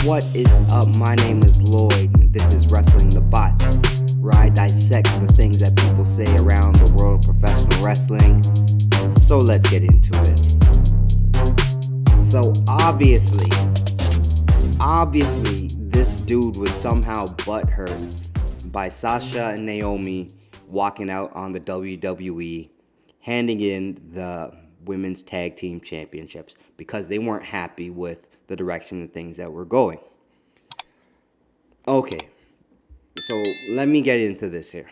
What is up? My name is Lloyd. This is Wrestling the Bots, where I dissect the things that people say around the world of professional wrestling. So let's get into it. So obviously, this dude was somehow butthurt by Sasha and Naomi walking out on the WWE, handing in the women's tag team championships because they weren't happy with the direction of things that were going. Okay, so let me get into this here.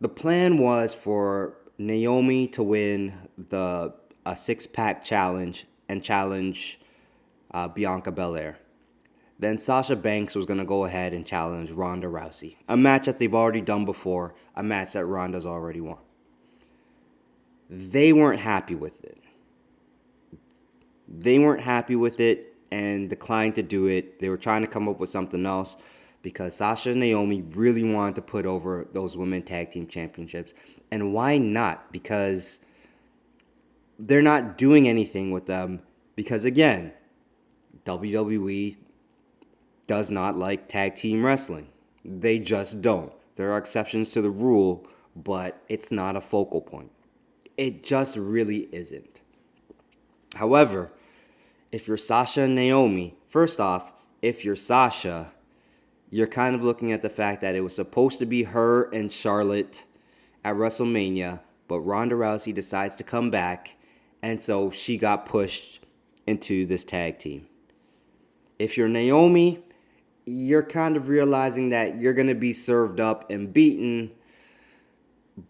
The plan was for Naomi to win a six-pack challenge and challenge Bianca Belair. Then Sasha Banks was going to go ahead and challenge Ronda Rousey. A match that they've already done before, a match that Ronda's already won. They weren't happy with it. And declined to do it. They were trying to come up with something else because Sasha and Naomi really wanted to put over those women tag team championships. And why not? Because they're not doing anything with them. Because again, WWE does not like tag team wrestling. They just don't. There are exceptions to the rule, but it's not a focal point. It just really isn't. However, if you're Sasha and Naomi, first off, if you're Sasha, you're kind of looking at the fact that it was supposed to be her and Charlotte at WrestleMania, but Ronda Rousey decides to come back, and so she got pushed into this tag team. If you're Naomi, you're kind of realizing that you're going to be served up and beaten,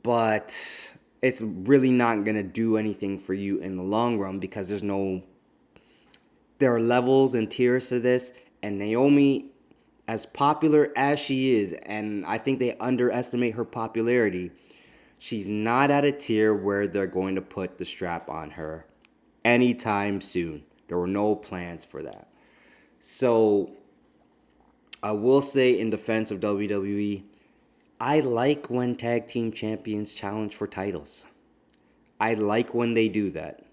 but it's really not going to do anything for you in the long run because there are levels and tiers to this, and Naomi, as popular as she is, and I think they underestimate her popularity, she's not at a tier where they're going to put the strap on her anytime soon. There were no plans for that. So I will say in defense of WWE, I like when tag team champions challenge for titles. I like when they do that.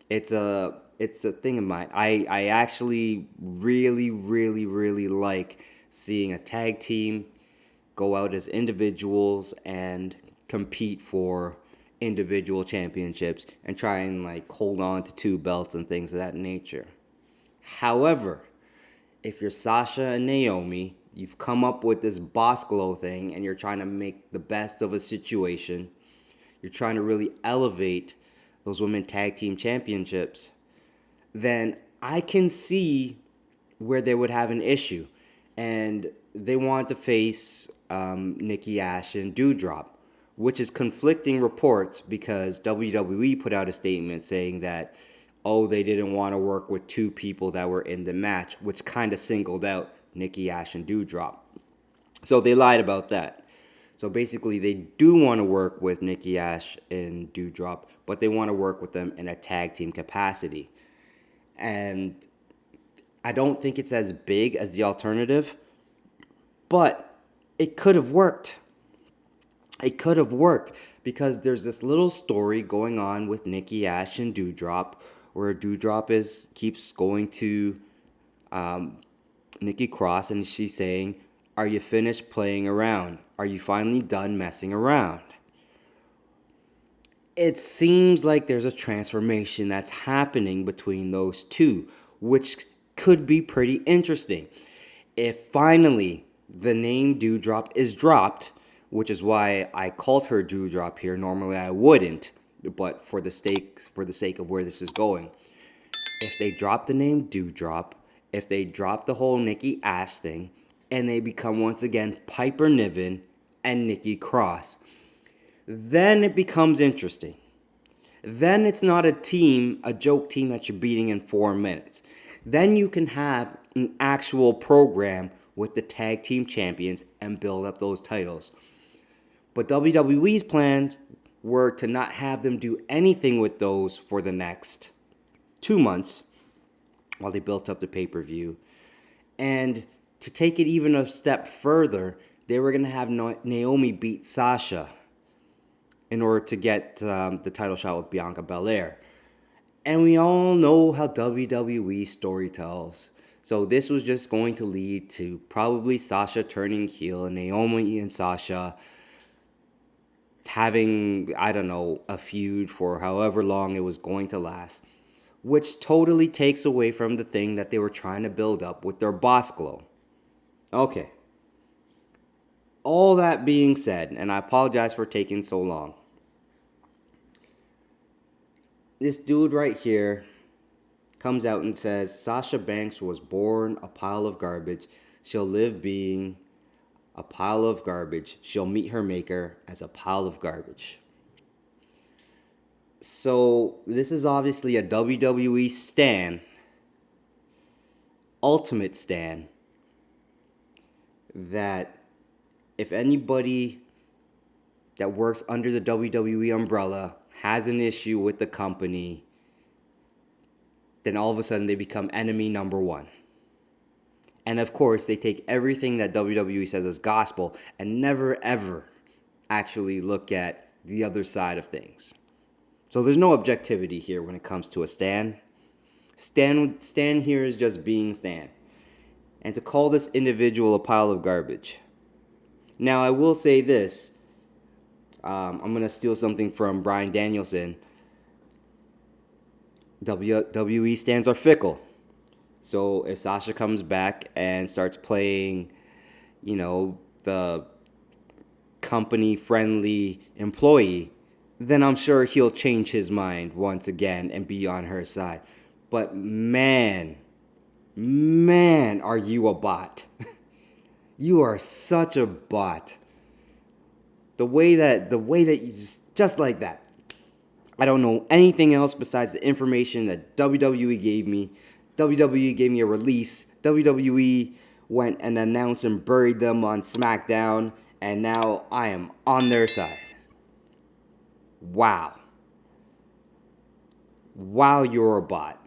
It's a thing of mine. I actually really like seeing a tag team go out as individuals and compete for individual championships and try and hold on to two belts and things of that nature. However, if you're Sasha and Naomi, you've come up with this boss glow thing and you're trying to make the best of a situation. You're trying to really elevate those women tag team championships. Then I can see where they would have an issue. And they want to face Nikki Ash and Doudrop, which is conflicting reports because WWE put out a statement saying that, they didn't want to work with two people that were in the match, which kind of singled out Nikki Ash and Doudrop. So they lied about that. So basically, they do want to work with Nikki Ash and Doudrop, but they want to work with them in a tag team capacity. And I don't think it's as big as the alternative, but it could have worked. It could have worked because there's this little story going on with Nikki Ash and Doudrop where Doudrop keeps going to Nikki Cross and she's saying, "Are you finished playing around? Are you finally done messing around?" It seems like there's a transformation that's happening between those two, which could be pretty interesting. If finally the name Doudrop is dropped, which is why I called her Doudrop here. Normally I wouldn't, but for the sake of where this is going, if they drop the name Doudrop, if they drop the whole Nikki Ash thing, and they become once again Piper Niven and Nikki Cross, then it becomes interesting. Then it's not a joke team that you're beating in 4 minutes. Then you can have an actual program with the tag team champions and build up those titles. But WWE's plans were to not have them do anything with those for the next 2 months while they built up the pay-per-view. And to take it even a step further, they were going to have Naomi beat Sasha in order to get the title shot with Bianca Belair. And we all know how WWE story tells. So this was just going to lead to probably Sasha turning heel and Naomi and Sasha having, I don't know, a feud for however long it was going to last. Which totally takes away from the thing that they were trying to build up with their boss glow. Okay. All that being said, and I apologize for taking so long. This dude right here comes out and says Sasha Banks was born a pile of garbage. She'll live being a pile of garbage. She'll meet her maker as a pile of garbage. So this is obviously a WWE stan, ultimate stan, that if anybody that works under the WWE umbrella has an issue with the company, then all of a sudden they become enemy number one. And of course, they take everything that WWE says as gospel and never ever actually look at the other side of things. So there's no objectivity here when it comes to a stan. Stan here is just being Stan. And to call this individual a pile of garbage. Now, I will say this. I'm going to steal something from Bryan Danielson. WWE stans are fickle. So if Sasha comes back and starts playing, the company-friendly employee, then I'm sure he'll change his mind once again and be on her side. But man, are you a bot. You are such a bot. The way that you just like that. I don't know anything else besides the information that WWE gave me. WWE gave me a release. WWE went and announced and buried them on SmackDown, and now I am on their side. Wow. Wow, you're a bot.